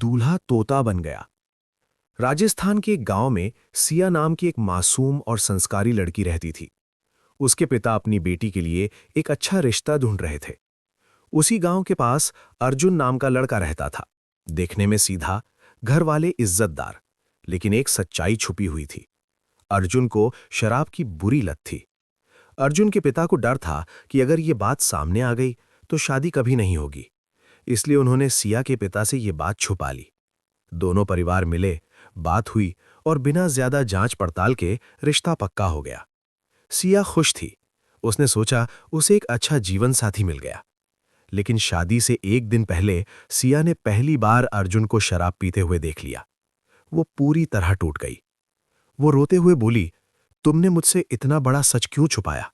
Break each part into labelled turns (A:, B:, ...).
A: दूल्हा तोता बन गया। राजस्थान के एक गांव में सिया नाम की एक मासूम और संस्कारी लड़की रहती थी। उसके पिता अपनी बेटी के लिए एक अच्छा रिश्ता ढूंढ रहे थे। उसी गांव के पास अर्जुन नाम का लड़का रहता था। देखने में सीधा, घर वाले इज्जतदार, लेकिन एक सच्चाई छुपी हुई थी। अर्जुन को शराब की बुरी लत थी। अर्जुन के पिता को डर था कि अगर ये बात सामने आ गई तो शादी कभी नहीं होगी। इसलिए उन्होंने सिया के पिता से ये बात छुपा ली। दोनों परिवार मिले, बात हुई और बिना ज्यादा जांच पड़ताल के रिश्ता पक्का हो गया। सिया खुश थी। उसने सोचा उसे एक अच्छा जीवन साथी मिल गया। लेकिन शादी से एक दिन पहले सिया ने पहली बार अर्जुन को शराब पीते हुए देख लिया। वो पूरी तरह टूट गई। वो रोते हुए बोली, तुमने मुझसे इतना बड़ा सच क्यों छुपाया?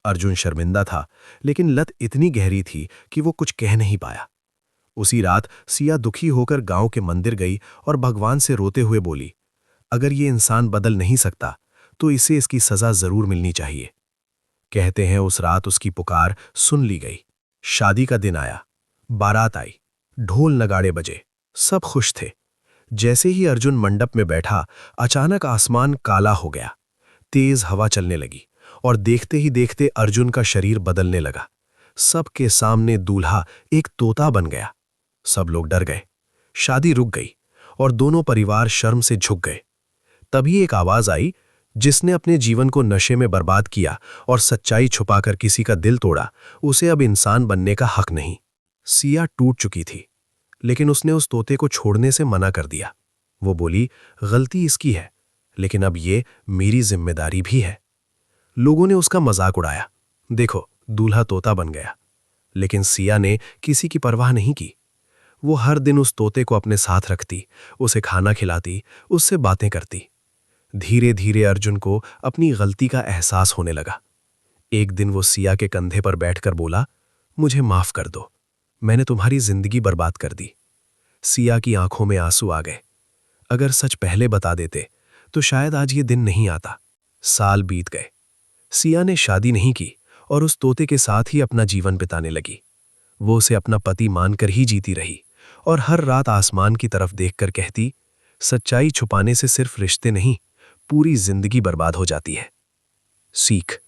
A: अर्जुन शर्मिंदा था, लेकिन लत इतनी गहरी थी कि वो कुछ कह नहीं पाया। उसी रात सिया दुखी होकर गांव के मंदिर गई और भगवान से रोते हुए बोली, अगर ये इंसान बदल नहीं सकता तो इसे इसकी सजा जरूर मिलनी चाहिए। कहते हैं उस रात उसकी पुकार सुन ली गई। शादी का दिन आया, बारात आई, ढोल नगाड़े बजे, सब खुश थे। जैसे ही अर्जुन मंडप में बैठा, अचानक आसमान काला हो गया। तेज हवा चलने लगी और देखते ही देखते अर्जुन का शरीर बदलने लगा। सबके सामने दूल्हा एक तोता बन गया। सब लोग डर गए। शादी रुक गई और दोनों परिवार शर्म से झुक गए। तभी एक आवाज आई, जिसने अपने जीवन को नशे में बर्बाद किया और सच्चाई छुपाकर किसी का दिल तोड़ा, उसे अब इंसान बनने का हक नहीं। सिया टूट चुकी थी, लेकिन उसने उस तोते को छोड़ने से मना कर दिया। वो बोली, गलती इसकी है, लेकिन अब ये मेरी जिम्मेदारी भी है। लोगों ने उसका मजाक उड़ाया, देखो दूल्हा तोता बन गया। लेकिन सिया ने किसी की परवाह नहीं की। वो हर दिन उस तोते को अपने साथ रखती, उसे खाना खिलाती, उससे बातें करती। धीरे धीरे अर्जुन को अपनी गलती का एहसास होने लगा। एक दिन वो सिया के कंधे पर बैठकर बोला, मुझे माफ कर दो, मैंने तुम्हारी जिंदगी बर्बाद कर दी। सिया की आंखों में आंसू आ गए। अगर सच पहले बता देते तो शायद आज ये दिन नहीं आता। साल बीत गए। सिया ने शादी नहीं की और उस तोते के साथ ही अपना जीवन बिताने लगी। वो उसे अपना पति मानकर ही जीती रही और हर रात आसमान की तरफ देखकर कहती, सच्चाई छुपाने से सिर्फ रिश्ते नहीं, पूरी जिंदगी बर्बाद हो जाती है। सीख,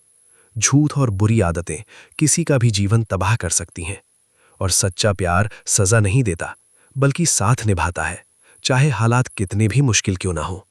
A: झूठ और बुरी आदतें किसी का भी जीवन तबाह कर सकती हैं, और सच्चा प्यार सजा नहीं देता, बल्कि साथ निभाता है, चाहे हालात कितने भी मुश्किल क्यों ना हो।